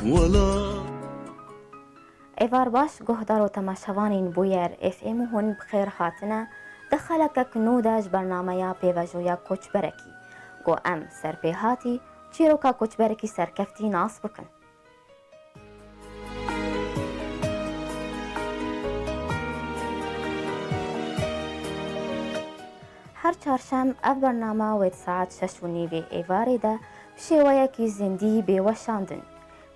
ولا ایوار باش گهدار و تماشاوانین بویر اف ام هون بخیر هاتنه دخلک کنوداش برنامه پیوجویا کوچبرکی گو ام سرپیهاتی چیروکا کوچبرکی سرکفتی ناس بکن. هر چهارشنبه اف برنامه وید ساعت 6 و نیوی ایواری ده بشێوەیەکی زیندی بێوەشاندن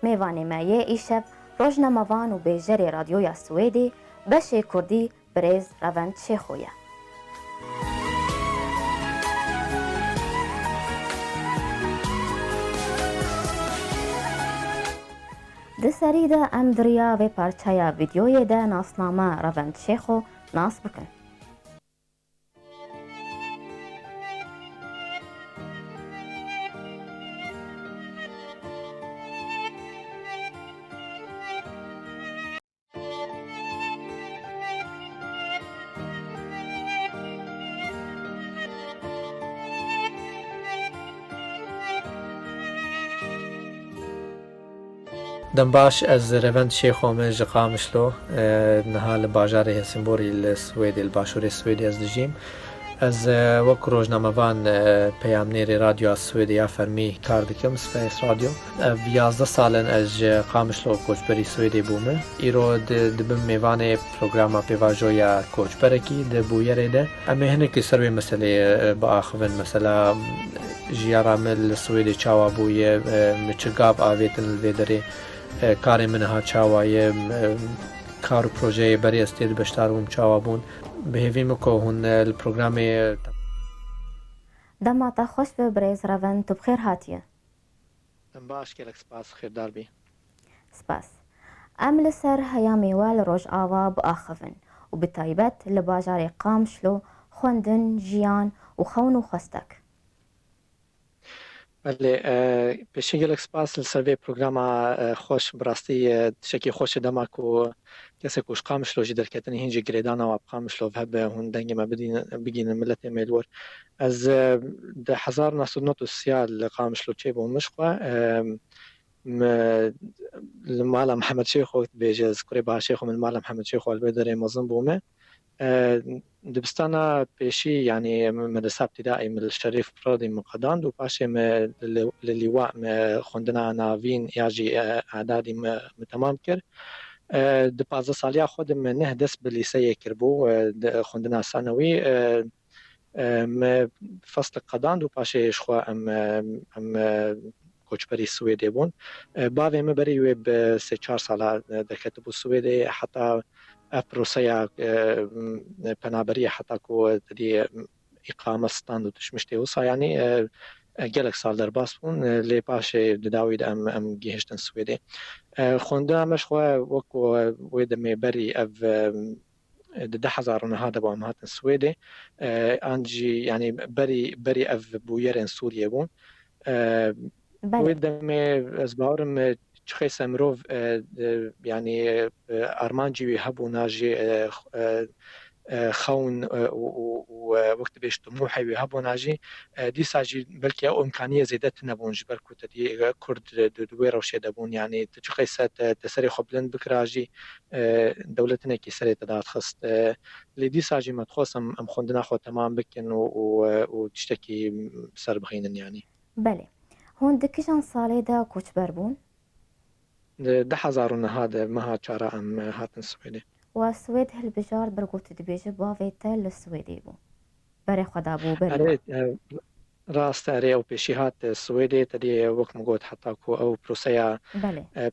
میوانێمایە ئیشەب ڕۆژنەمەوان و بێژەرێ رادیۆیا سوێدی بەشێ کوردی برێز ڕەڤەند شێخۆیە. دسەریدا ئەم دڕیاوێ پارچەیە ڤیدیۆیەدا ناسنامە ڕەڤەند شێخۆ ناس بکەن. دەم باش ئەز ڕێڤەند شێخۆمە ji Qamişlo niha li bajarê Helsingborî li Swêdê li başûrê Swêdê ez dijîm. Ez wek rojnamevan peyamnêrê radyoya Swêdê ya fermî kar dikim Space Radio. Ev 11 salên ez ji Qamişlo koçberî Swêdê bûme. Îro dibim mêvanê programa pêvajoya koçberekî di bûyerê de em ê hinekî ser vê meseleyê biaxivin. Mesela jiyara me li Swêdê çawa bûye, mi çi gav avêtin li vê derê karê min ha çawaye, kar û projeyê berê ez tê beşdar bûm çawa bûn. Bihêvî min ku hûn li programê دەما تا خۆش بێ برێز ڕەڤەند تو بخێر هاتیە. Em baş gelek spas xêrdar bî. سپاس. ئەم لەسەر هەیە میوە لە ڕۆژئاوا بئاخەڤن و بتایبەت لە باژارێ قامشلۆ خوێندن ژیان و خەون و خۆستەک. بله پێشی gelek spas li ser vê programa xweş bi rastî tişekî xweş e dema ku kesek ku ji Qamişlo jî derketin hîn jî girêdana wa Qamişlo hebe hûn dengê me bigînin milletê me li wir. Ez di 1993 li Qamişlo çêbûm mij xwe li mala Mihemed Şêxo dibêje ez kurê Baha Şêxo min mala Mihemed Şêxo li vê derê mezin bûme. دبستانا پێشی ینی مەدرسە ابتدائي من الشريف فرادي من قەداند و پاشێ لە لیوا خوێندنا ناوین یاژی ئاعدادی تەمام کرد. di 15 saliya xwe de me neh dest bi lîseyê kirbû خوێندنا ثانوî me feslek qedand û paşê ji xwe em koçberî Swêdê bûn. Bavê me berî wê bi 3-4 sala derketibû Swêdê heta ev proseya penaberiya heta ku tedî îqame stand û tişmiştê wisa yanî gelek sal derbas bûn lê paşê di dawî de em gihîştin Swêdê. Xwendina me ji xwe wekû wê demê berî ev di 2009 de bû em hatin Swêdê an jî yanî berî ev bûyerên Sûriyê bûn. Wê demê ez bawerim çixêse mirov yanî armancî wî hebûna jî xewn û wek dibêj timûhê wî hebûna jî dîsa jî belkî ew imkaniyê zêde tinebûn ji ber ku tedî Kurd di wê rewşê de bûn yanî tu çixêse te serê xwe bilind bikira jî dewletinekî serê te dadixist. Lê dîsa jî me dixwast em xwendina xwe temam bikin û tiştekî ser bixînin yanî. بله. هون di kîjan salê de koçber bûn؟ 2009 de meha çara em hatin Swêdê. و سوێد هەلبژار بەرگوتە دەبێژە باوێ te li Swêdê bû. Berê xwe dabû berî. rast erê ew pêşî hat Swêdê tedî wek min got heta ku ew proseya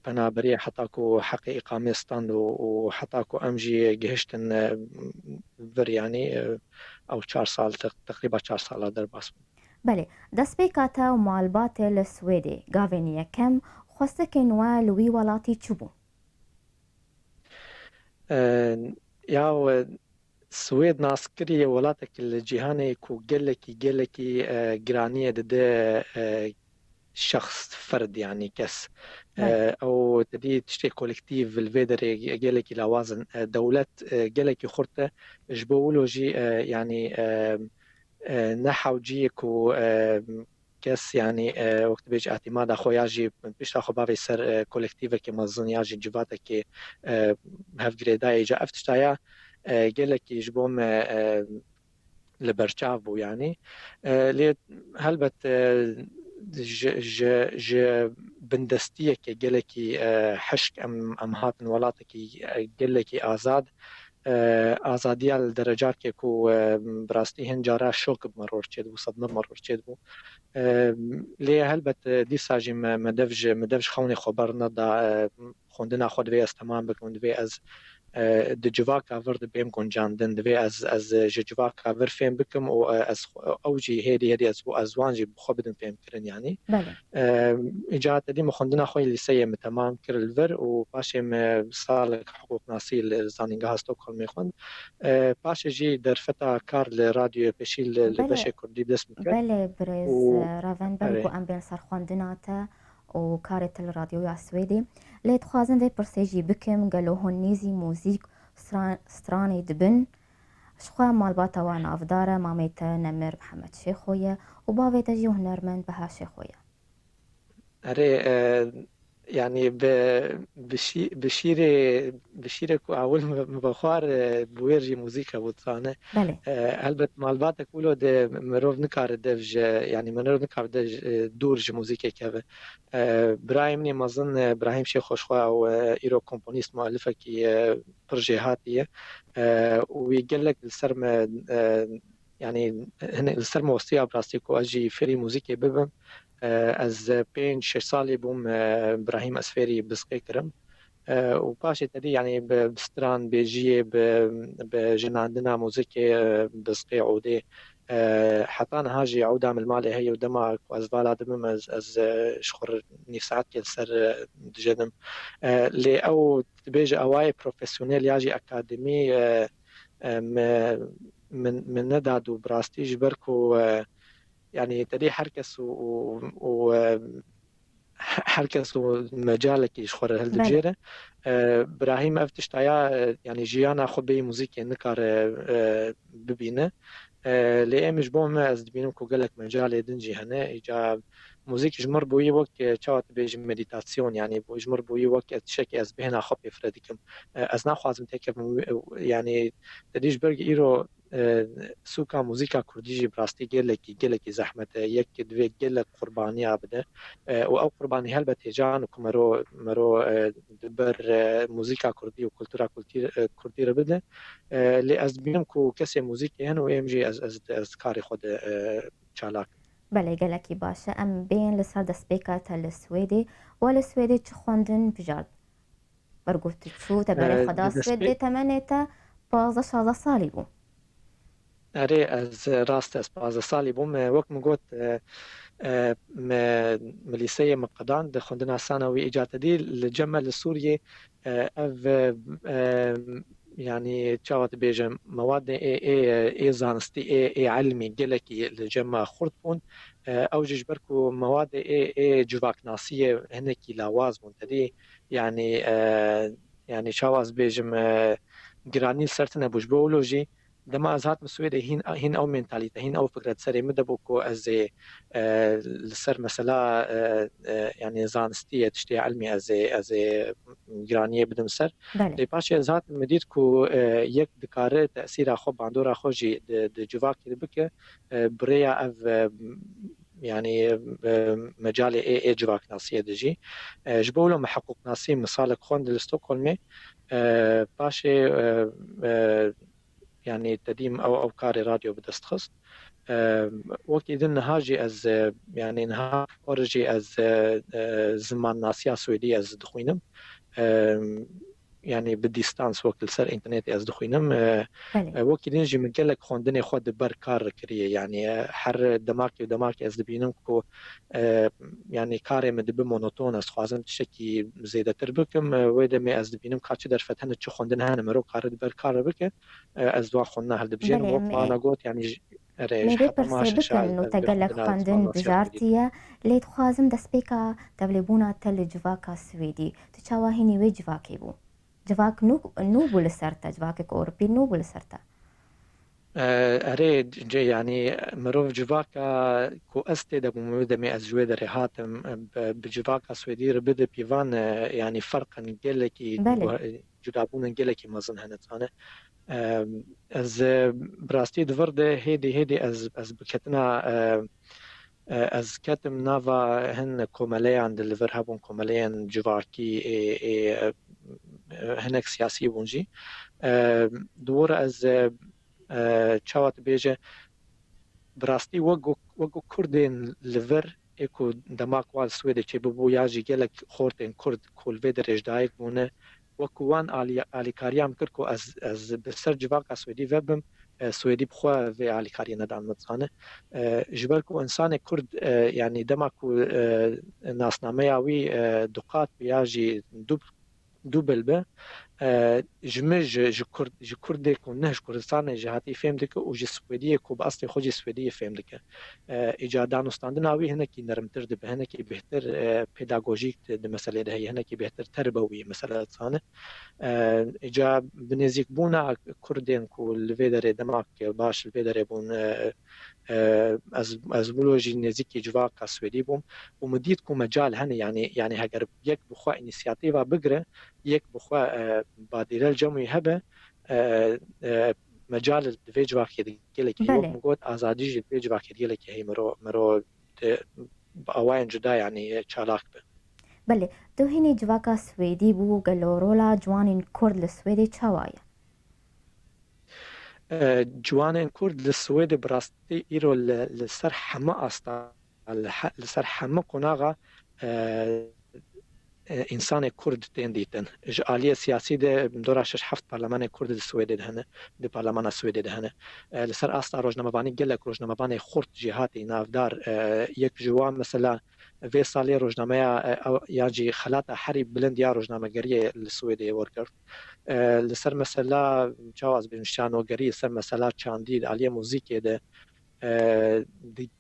penaberiya heta ku heqê îqamê stand û heta ku em jî gihiştin vir yanî ew 4 sal teqrîba 4 sala derbas bûn. بله. دەستپێکا te و malbatê li Swêdê gavên yekem xwestekên we li wî welatî çi bû؟ Ya Swêd naskirî welatekî li cîhanê ku gelekî giraniyê dide şexs ferd yanî kes ew tedî tiştê kolektîv li vê derê gelekî lawazin dewlet gelekî xurt e ji bo wilo jî yanî nehewciyê ku کس یعنی وقت بیج اعتماد خو یاجی پیش خو باوی سر کلکتیو که مزن یاجی جواتا که هف گریدای جا افتشتایا گلکی جبوم لبرچاو بو يعني لي هلبت ج بندستيه كي جلكي حشك ام هاتن ولاتكي جلكي آزاد آزادی الدرجات که کو براستی هنجارا شوک بمرور چید بو صدمه بمرور چید بو لیه هلبت دی ساجی مدفج خونی خبر ندا خوندنا خود وی از تمام بکن وی از د جواکا ورد بیم گنجاندن دوی از جواکا ور فهم بکم و از اوجی هدی از بو ازوانجی بخو بدن فهم کرن يعني بله اجازه دي مخندنا خوي لسه تمام كر الفر و باشم صالح حقوق ناصيل زانينغا ستوكهولم يخون باش جي درفتا كار لراديو بشيل بله لبشه كردي دسم كر بله برز و رافن بلگو ام بین سرخواندناتا و کارت الرادیوی السویدی لیت خوازن دی پرسیجی بکم گلو هنیزی موزیک سترانی دبن شخوا مالباتا وان افدارا ماميتا نمر محمد شيخويا وبابيتا جي هنرمن بها شيخويا اري يعني بشيرة كو أول مبخار بويرجي موسيقى بوتسانة بله هلبت مالباتا كولو ده مروف نكار دفج يعني مروف نكار دفج دورج موسيقى كذا برايمني مظن إبراهيم شيخ خوشخوا أو إيرو كومبونيست مؤلفة كي برجيهاتية ويقلك السرم يعني هنا السرم وصية براستيكو أجي فري موسيقى ببم از 5-6 سالی بوم ابراهیم اسفری بسقی کرم و پاشی تدی یعنی بستران بیجیه بجناندنا موزیک بسقی عوده حتى أنا هاجي عودة من المالي هي ودما وأزبالة دمم از شخور نفسات كل سر دجنم لي أو تبيج أواي بروفيسيونيل ياجي أكاديمي من نداد وبراستي جبركو يعني تدي حركس و حركس ومجالك يشخر بله هالدجيرة إبراهيم أفتشتايا يعني جيانا خبي موزيكي نكار ببينه ليه مش بوم از دبینم کو گلک مجال دنجی هنه ایجا موزیک جمر بوی وقت چاوت بیج مدیتاسیون يعني بو جمر بوی وقت شکی از بهنا خب افردکم از نخوازم تکم يعني تدیج برگ ایرو سوكا موزيكا كرديجي براستي جلكي زحمة يك دوي جلك قرباني عبده او قرباني هلبت هجان وكمرو دبر موزيكا كردي وكولتورا كردي ربده اللي از بينم كو كسي موزيكي هن وام جي از كاري خود چالاك بله گلکی باشه ام بین لسر دسپیکات السویدی والسویدی چه خوندن بجارد برگفت شو تبالي خدا سويدي تمنيتا 15 سالي بو اري از راست از 15 سالي بوم وقت مقوت مليسية مقدان دخندنا ثانوي اجات دي الجمع السوري اف يعني تشاوت بيجم مواد اي زانستي اي علمي جلكي الجمع خردفون او جبركو مواد اي جواك ناسية هنكي لاواز منتدي يعني يعني شاواز بيجم جراني سرتنا بوجبولوجي دما از هات مسويدة هين او منتاليته هين او فكرة سري مدبوكو از السر مثلا يعني زانستية تشتي علمي از جرانية بدم سر بله لي باشي از هات مديدكو يك دكاره تأثير خو باندورا خوجي د جواكي بك بريا اف يعني مجال اي جواك ناسية دجي جبولو محقق ناسي مثال خوند لستوكهولمي باشي يعني تديم او كاري راديو بدستخص وقت إذن هاجي از يعني نها أورجي از زمان ناسيا سويدية از دخوينم يعني بالديستانس وقت السر انترنت از دخوينم بله وقت نجي من قالك خوندني خود بر كار كريه يعني حر دماكي از دبينم كو يعني كاري مدب مونوتون از خوازم تشكي زيادة تربكم ويدا مي از دبينم كاتش در فتن تشو خوندن هانا مرو كار بر كار بك از دوا خوندنا هل دبجين بله وقت ما انا قلت يعني ريج ميري حتى ما برسي بكن شال انو از تقلق بخوندنا زمان خوندن ناسيا سويدي بجارتيا ليت خوازم دسبيكا تبليبونا تل جواكا سويدي تشاواهيني وي جواكي بو جواك نو بو لسرتا جواكك أوروبي نو بو لسرتا اره يعني مروف جواکا کو استه ده بومودمي از جوه ده هاتم بجواکا سويدي ربده بيوان يعني فرقا جلكي بله جدابون جلكي مازن هنتانه از براستي دورده هيدي از بكتنا از كتم نافا هن كوماليان دليفر هابون كوماليان جواكي هنك سياسي بونجي دور از چاوت بیجه براستی وگو کردین لور اکو دماغ وال سویده چه ببو یاجی گلک خورتین کرد کلوه درش دایک بونه وکو وان آلی کاریام کرد کو از بسر جواق سویدی وبم سویدی بخوا و آلی کاری ندان متصانه جبر کو انسان کرد يعني دماغ ناسنامه یاوی دقات بیاجی دوبل به جمج ji Kurdê ku ne ji Kurdistanê jî hatî fêm dike û ji Swêdiyê ku bi aslê xwe jî Swêdiyê fêm dike. Îca danûstandina wî hinekî nermtir dibe, hinekî bêhtir pedagojîk di meselê de heye, hinekî bêhtir terbe wî mesela dizane. Îca bi nêzîkbûna Kurdên ku li vê derê demak baş li vê derê bûn ez bûlo jî nêzîkî civaka Swêdî bûm û min dît ku mecal hene yani heger yek bixwe înîsiyatîva bigire yek bixwe badîrel cemûyî hebe مجال دوی جواکی دیگه که وقت بله مگود آزادی جد دوی جواکی دیگه که هی مرو آواین جدا یعنی چالاک به بله تو هینی جواکا سویدی بو گلورولا جوانین کرد لسویدی چاوایا جوانین کرد لسوید براستی ایرو لسر همه استا لسر همه قناغا انسان کرد تین دیتن آلیه سیاسی ده دورا شش هفت پارلمان کرد سوئد ده هنه ده پارلمان سوئد ده هنه لسر استا روزنامه‌بانی گلک روزنامه‌بانی خرد جهاتی نافدار یک جوان مثلا في سالی روزنامه یا جی خلات حری بلند یا روزنامه‌گری لسوئد ورکر لسر مثلا جواز بنشان وگری سر مثلا چاندید آلیه موزیک ده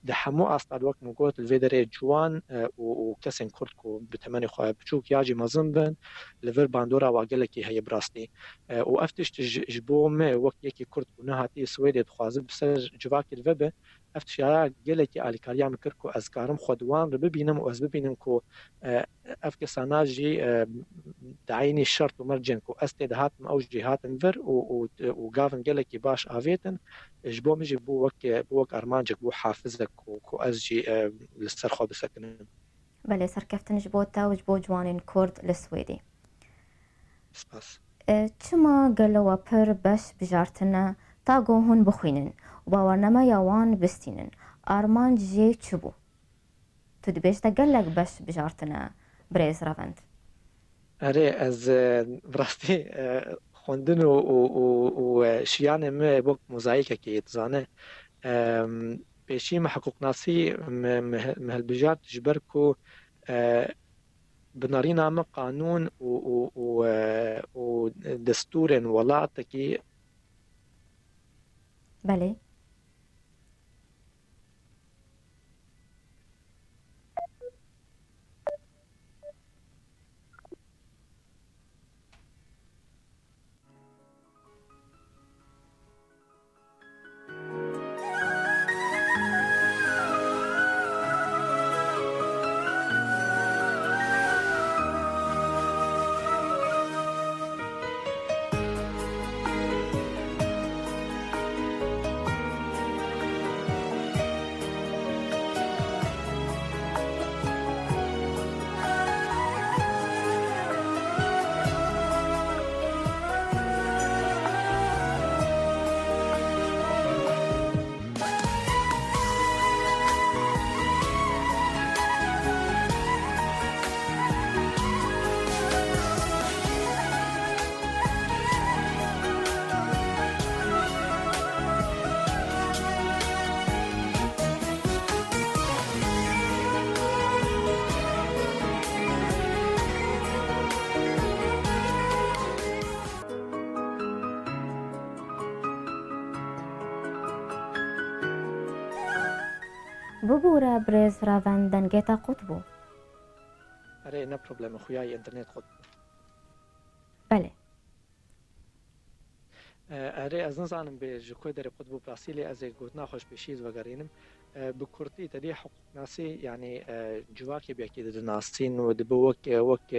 ده همو استاد وقت مگوت الفيدري جوان وكسن كردكو بتمني خواه بچوك ياجي مزن بن لفر باندورا واقلكي هي براستي وافتش جبو ما وقت يكي كردكو نهاتي سويدي دخوازب بسر جواكي الفبه افتش يا قلكي الكاريا مكركو ازكارم خدوان ببينم واز ببينم كو افك ساناجي دعيني الشرط ومرجن كو استد هاتم او جهات انفر وقافن قلكي باش افيتن جبو مجي بوك ارمانجك بو حافزك وكو ازجي للسرخو بسكنن بله سرکفتن جبو تا و جبو جوانین کرد لسویدی سپاس چما گلو پر بش بجارتنا تا گوهن بخوینن و باورنما یاوان بستینن آرمان جی چبو تو دبیش تا گلک بش بجارتنا بريز رافند اري از براستي خوندن وشيانه ما بوك موزايكا كي تزانه بيشي ما حقوق ناسي مهالبجار تجبركو بنارينا ما قانون ودستور ولاتكي بله ببورا بريز رافند دنگيتا قطبو اري نا بروبليم خوياي انترنت خد بله اره از نزانم به جکوی در قطب براسیلی از گوتنا خوش بشید و گرینم بکرتی تدی حقوق ناسی یعنی جواکی بیاکی در ناسین و دبو وک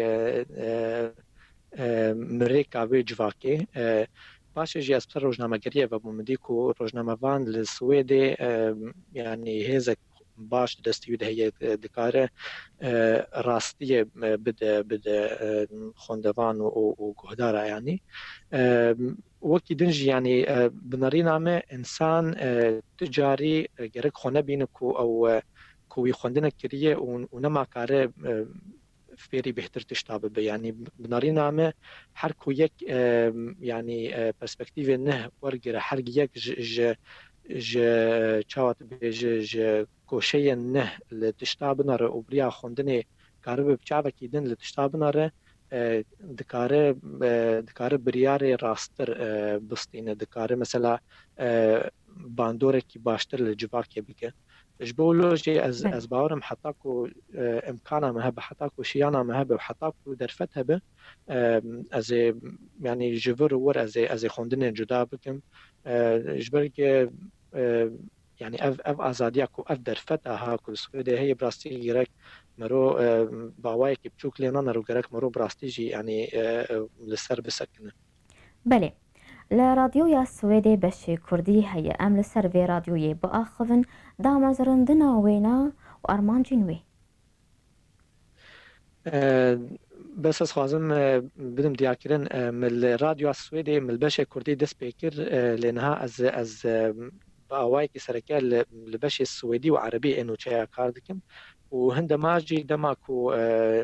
مريكا جواكي باش جي اسبر روجنامه‌گریه و بومدی کو روجنامه‌وان لسویدی يعني هزك باش دستیود هي دکاره راستی بده خوندوان و گهدارا يعني وكي دنجي يعني بناري نامه انسان تجاري گرک خونه بینکو او کوی خوندنه کریه و نما کاره فێری بهتر تشتا ببێ ینی بناری نامە هەر کو یەک ینی پرسپەکتیڤێ نه وەرگرە هەرگ یەک چاوات بێژ کۆشەیە نه لە تشتا بنەڕە و بریا خوندنێ کارە بە بچاوێکی دن لە تشتا بنەڕە دکارە بریارێ ڕاستتر بستینە دکارە مەسەلا باندۆرێکی باشتر لە جوواکێ بکە اش بولوجي از باورم حتاكو امكانها مهبه حتاكو شيانا مهبه وحتاكو درفتها به از يعني جبر ور از خوندن جدا بكم جبرك يعني اف ازادياكو اف درفتها هاكو سويده هي براستي جرك مرو باواي كي بچوك لينا نرو جرك مرو براستي جي يعني لسر بسكنه بله لراديويا السويدي بشي كردي هي أم لسرفي راديويي بآخذن دامزرندنا وينا وأرمان جنوي بس از خوازم بدم دیاکرن من الراديو السويدي من البشي كردي دس بيكر لانها از باواي كي سركال البشي السويدي وعربي انو تشيا كاردكم وهند ماجي دماكو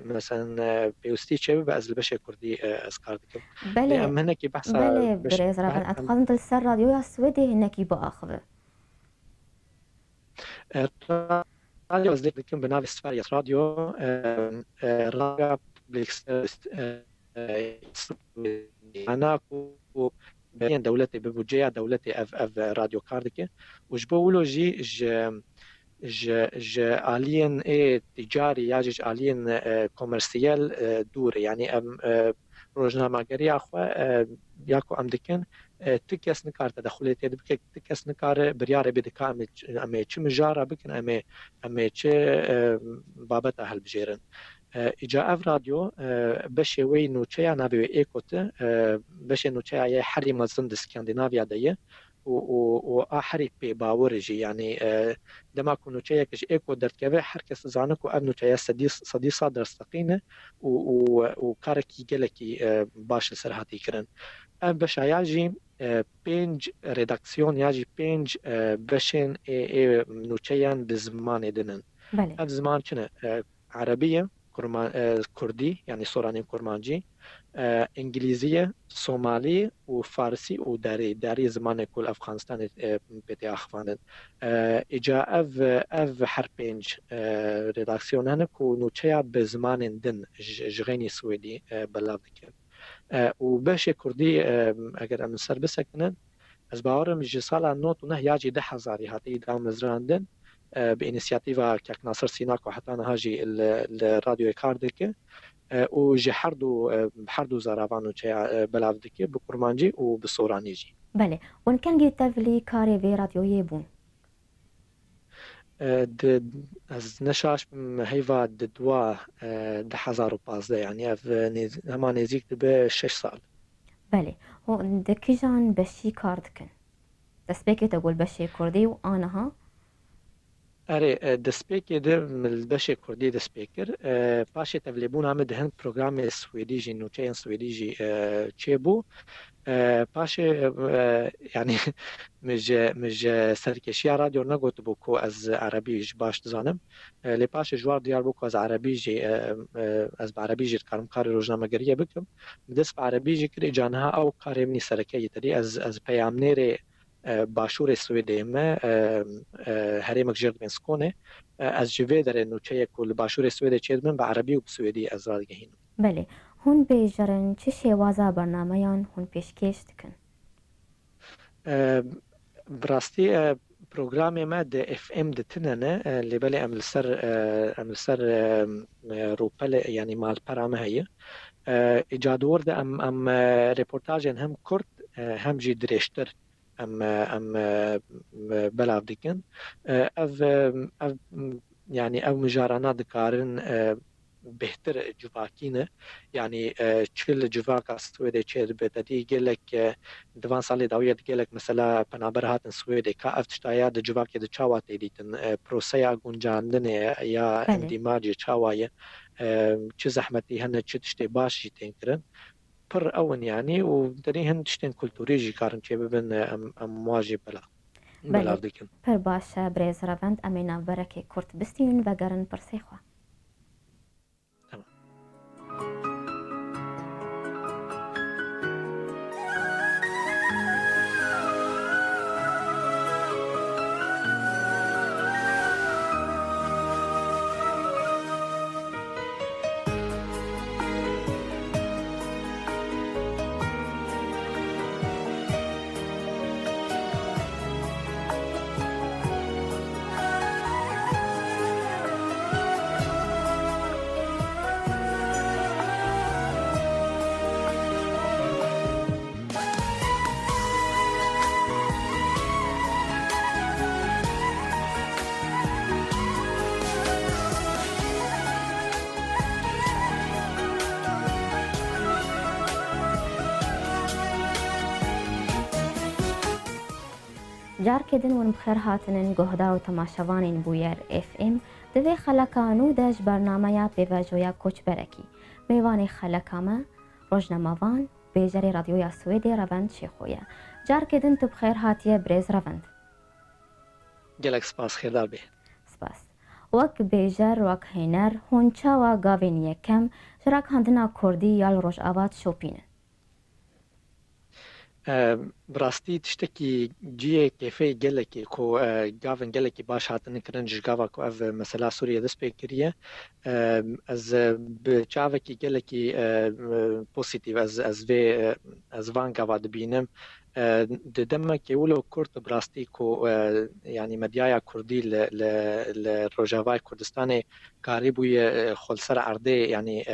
مثلا بيوستي تشبه از البشي كردي از كاردكم بله هناك بحث بله بريز رابن اتخاذن تلسر راديويا السويدي هناك بآخذ راديو از ديكم بناف سفاريس راديو راديو بليكس انا بين دولتي ببوجيا دولتي اف راديو كاردكي وجبولو ج آلين تجاري ياجج آلين كومرسيال دور يعني روجنامه‌گری اخو یاکو ام دکن تکس نکار تدخلات بک تکس نکار بریار بدک ام چه مجاره بکن ام چه بابت اهل بجيرن اجا اف راديو بشه وی نوچه نبی ایکوت بشه نوچه ای حری مزند اسکاندیناویا دیه و احري بي باورجي يعني دما كونو تشيا كش ايكو درتكبه هر کس زانكو ابنو تشيا صدي صادر استقينه و كاركي جلكي باش سرهاتي كرن ام باش ياجي بينج ريداكسيون ياجي بينج بشين اي نوتشيان بزمان دنن بله اف زمان شنو عربيه كردي يعني سوراني كرمانجي انجليزيه صومالي وفارسي وداري زمان كل افغانستان بتي اخواندن اجا اف حربينج ريداكسيون هناك ونوتشيا بزمان دن جغيني سويدي بلافدك وباش كردي اگر ام سر بسكنن از باورم جسالا نوت نه یاجی 10,000 هاتی دام نزراندن بإنيسياتيفا كاك ناصر سيناك وحتى أنا هاجي الراديو كاردك وجي حردو زارافانو تشيا بلافدكي بكرمانجي وبصورانيجي بله وان كان جيت تفلي كاري في راديو يبون از نشاش هيفا دوا 10,015 يعني هما نزيك دبه 6 سال بله هو دكيجان بشي كاردكن تسبيكي تقول بشي كردي وأنا ها اره دسپیکر ده ملبشه کردی دسپیکر پاشه تبلیبون همه دهن پروگرام سویدیجی نوچه سویدیجی چه بو پاشه يعني مج سرکشی رادیو نگوت بو کو از عربیش باش دزانم لی پاشه جوار دیار بو کو از عربیجی از عربیجی کارم کار روزنامه‌گری بکم دس عربیجی کری جانها او کارمنی سرکی تری از پیامنیر باشور سویدی ما هرمك جرد بين سكونه از جوی در نوچه کل باشور سویدی چید من به عربی و سویدی از راد گهین بله هون بيجرن چه شێوازە بەرنمەیان هون پێشکەش دکن براستی پروگرامی ما ده اف ام دتننه لبلی ام لسر روپل يعني مال پرامه هي اجادور ده ام ريبورتاجن هم كرت هم جی درشتر ام بلاف دکن اف يعني او مجارنا دكارن بهتر جواکینه یعنی چل جواک سویده چه بتدی گلک دوان سالی داویت گلک مثلا پنابر هاتن سویده که افتشتایا د جواک د چاوات دیتن پروسیا گونجاندن یا بله اندیماج چاوایه چه زحمتی هنه چه تشتی باشی تنکرن پر اون يعني ودري هن تشتين كولتوريجي كارن چه ببن ام واجي بلا بله دکن پر باشه برێز ڕەڤەند ئەمەی ناوبەرەکەی کورت بستین بەگەرن پرسیخوا. جارکێدن ون بخێر هاتنن گۆهدا و تەماشەوانین بوویەر FM divê xelekان û de ji bernameya pêvajoya koçberekî mêvanê xelekame rojnemavan bêjerê radyoya Swêdê Revend Şêxo ye. Carkêdin tu bixêr hatiye Birêz Revend. gelek spas xêrdar bê. Spas. Wek bêjer wek hêner hûn çawa gavên yekem ji rakhandina Kurdî ya li Rojava dişopînin. براستی تشتکی جیه کیفی گلکی کو گاون گلکی باش هاتن کرن جش گاوا کو اف مثلا سوریه دست بکریه از بچاوکی گلکی پوزیتیو از وان گاوا دبینم ددم که ولو کورت براستی کو یعنی مدیایا کردی ل روجاوای کردستان کاری بوی خلصر عرضه یعنی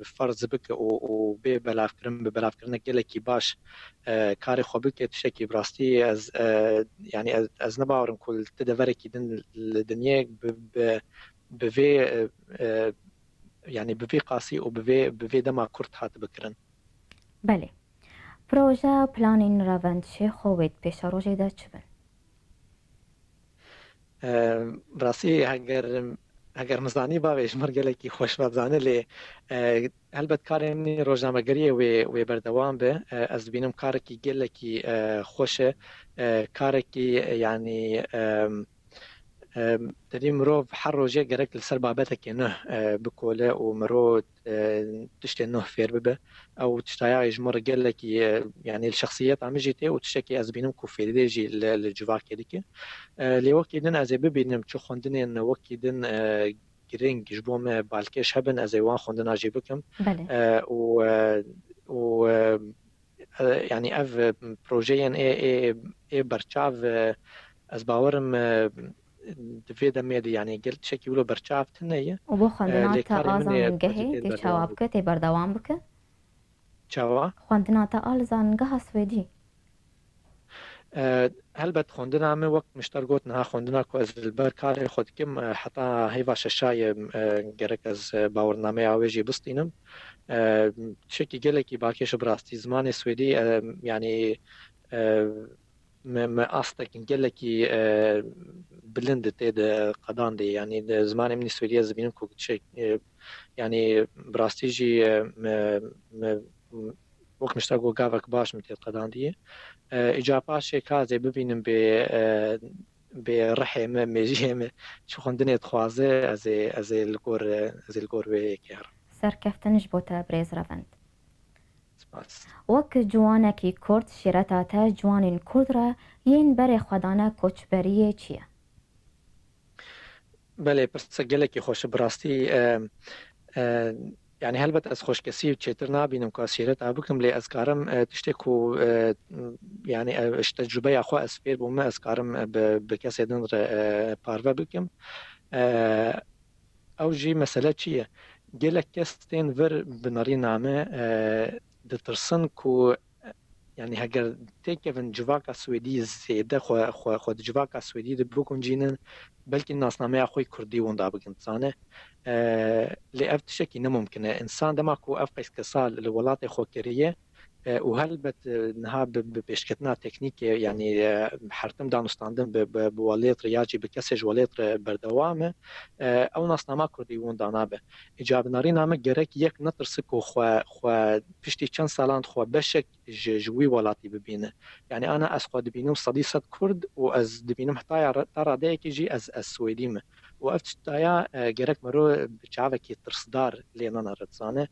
فرض بک و به بلاف کرن گلکی باش کاری خوبی که تشکی براستی از یعنی از نباورم کل تدوری که دنیا به یعنی به قاسی و به دما کرد هات بکرن. بله. پروژه پلانین روند شیخوید پیش روزی ده چی بن؟ براستی اگر مزانی باویش مرگله کی خوشبختانه لی البته کارم روزنامه‌گری و بردوام به از بینم کاری که گله کی خوشه کاری که یعنی داریم رو هر روزه گرک لسر بابته که نه بکوله و مرو تشتی نه فیر ببه او تشتایا اجمر گله کی یعنی الشخصیت عم جیته و تشکی از بینم کوفیده جی لجواک دیگه لیوکیدن از ببینم چه خوندن وکیدن گرینگ جبوم بالکش هبن از ایوان خوندن عجیب کم بله. و یعنی اف پروژه ای برچاو از باورم دوید میدی یعنی گلت شکی ولو برچاو تنیه و بو خوندنات آزانگهی دی چواب که تی بردوام بکه؟ چوا؟ خوندنات آزانگه سویدی البته خوندن همه وقت مشتر گوت نه خوندن کو از البر کار خود کم حتی هیوا ششای گرک از باورنامه آویجی بستینم شکی گله کی باکیش براستی زمان سویدی یعنی ما أصلك نقول بلند تيد قدان دي يعني زمان من سويديا زبينم كوك شيء يعني براستيجي وقت مشتاقو قافك باش متيد قدان دي إجابات شيء كازي ببينم برحم مجيم شو خندني تخوازه از الگور ويكير سركفتنش بوتا بريز رفند وەک جوانێکی کورد شیرەتاتە جوانین کوردرە یین بەرێ خۆدانە کۆچبەریە چییە؟ بەێ پرسە گەلێکی خۆشە بڕاستی یعنی هەلبەت ئەس خۆشکەسی و چێتر نابینم کا شیرەت بکەم لێ ئەسکارم تشتێک و یعنی تەجروبە یاخوا ئەس فێر بوومە ئەسکارم بە کەسێدن پارڤە بکەم ئەو ژی مەسەلە چییە؟ گەلێک کەس تێن ڤەر بنەڕی نامە دەترسن کو يعني هەگەر تێکەون جڤاکە سوێدی زێدە خۆ جڤاکە سوێدی بکونجینن بەلکی ناسنامەیە خۆی کوردی وندا بکەن زانێ لێ ئەف تشتێکی نەممکنە ئینسان دەماک و ئەف قەیسکە ساڵ لە وڵاتی خۆکەریە و هەلبەت نها بپێشکردنا تەکنیکێ ینی حرتم دانوستاندن بە لێتر یاجی بە کەسێژ وەلێتر بەردەوامە ئەو ناسنامە کوردی وندا نابێ ئیجابناری نامە گەرەک یەک نەترسک و پشتی چەند ساڵان خۆ بەشێک ژووی وڵاتی ببینە یعنی ئانا ئەس خۆ دبینم سەدی سەد کورد و ئەس دبینم حتای تا ڕادەیەکیژی ئەس سوێدیمە و ئەف تشتایە گەرەک مەرۆ چاوێکی ترسدار لێنە نەڕەتزانێ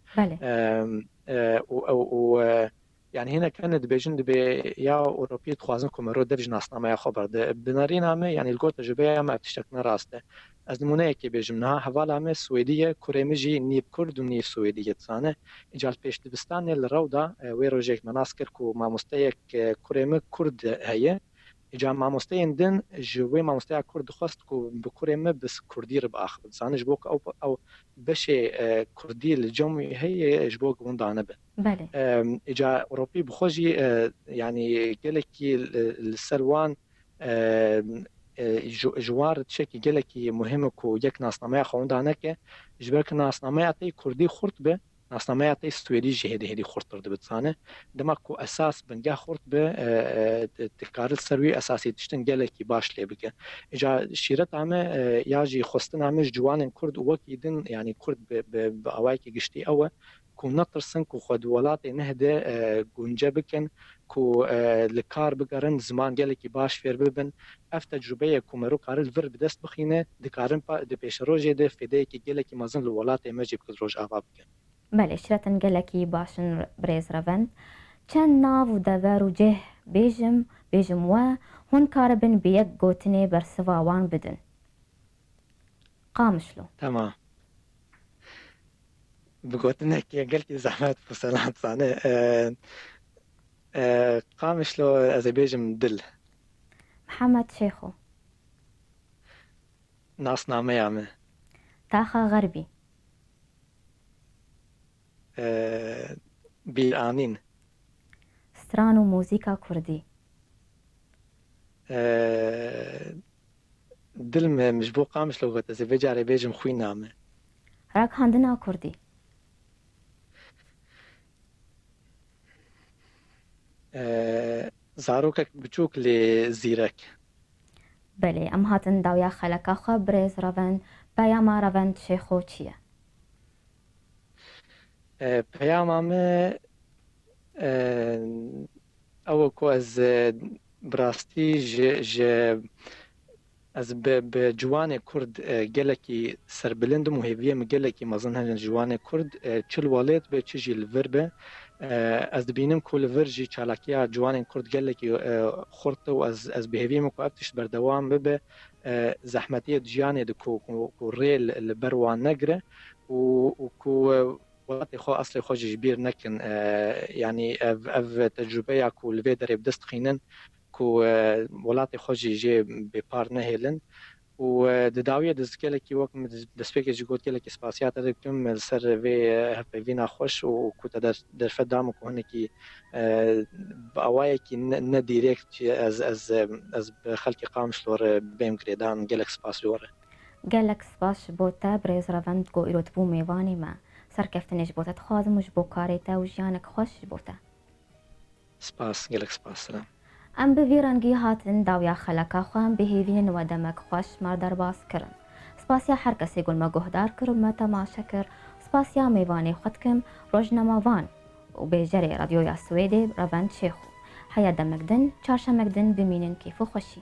يعني هنا كانت بيجن دبي يا أوروبي تخوازن كمرو دفج ناسنامة يا خبر ده بنارين عمه يعني الجو تجربة ما بتشتكنا راسته از نمونه كي بيجمنها حوالا عمه سويدية كوريمجي نيب كرد ونيب سويدية تسانه إجال بيش دبستان الروضة ويروجيك مناسكر كو ما مستيك كوريم كرد هي إجا ما مستين دن جوي ما مستيع كرد خواست كو بكوريم بس كردي رب آخر تسانه جبوك أو بشي كردي الجمعي هي جبوك وندانه به بله إجا أوروبي بخوجي يعني قالكي السروان جوار تشكي قالكي مهمك ويك ناسنامه خوندانك جبرك ناسنامه تي كردي خرط به ناسنامه تي سويدي جهدي هدي خرطر دبتسانه دماكو اساس بنجا خرط به تكار السروي اساسي تشتن قالكي باش لبك اجا شيرت عمه ياجي خستن عمه جوان كرد وكيدن يعني كرد باوايكي قشتي او كو نطرسن كو خود ولاتي نهده گونجه بکن كو لكار بقرن زمان گلکی باش فير ببن اف تجربه كو مرو قارل ور بدست بخينه دكارن د پیش روجه ده فده کی گلکی مازن لولاتي مجيب كد روج آوا بکن بله شرطن گلکی باشن بريز روند چند ناو و دور و جه بیجم و هون کاربن بیک گوتنه بر سواوان بدن قامشلو تمام بقولتنك يا قلتي زحمات بسلام صانع قامش له أزبيجم دل محمد شيخو ناس نامه يعمل تاخا غربي بالآمين سترانو موزيكا كردي دل مش بو قامش له غت أزبيج على بيجم خوي نامه راك هندنا كردي زاروكك بچوك لزيرك بله ام هاتن داویا خلکا خو بريز روند پیاما روند شیخو چیه پیامامه او کو از براستی ج از به جوان کرد گلکی سربلند مهیویه مگلکی مازن هنجن جوان کرد چل والد به چجی الوربه از دبینم کل ورجی چالاکیا جوان کرد گلکی خورت و از بهوی مکو افتش بردوام به زحمتی جیان دکو ریل البروان نگره و کو وقتی خو اصل خو جبیر نکن يعني اف تجربه یا کول ویدر بدست خینن کو ولاتي خوجي جي ببار نهيلن و داويه دزكلكي وقت دسبيك جي قلت لك سباسيات كم سر في هفينا خوش و كنت در فدام كونكي باوايكي ن دايركت از خلقي قامش لور بهم كريدان جالك سباس لور جالك سباس بوتا بريز روند کو ایروت بو میوانی ما سرکفتنش بوتا تخوازمش بو کاریتا و جیانك خوش بوتا سپاس جالك سپاس سلام ام به ویرانگی هاتن داویا خلکا خوام بهیوین و دمک خوش مردر باز کرن سپاسیا هر کسی گل ما گهدار کرم ما تماشا کر سپاسیا میوانی خود کم روزنامه‌وان و بیجری رادیوی سوئدی روند شیخو حیا دمکدن چارشمکدن بمینن کیف و خوشی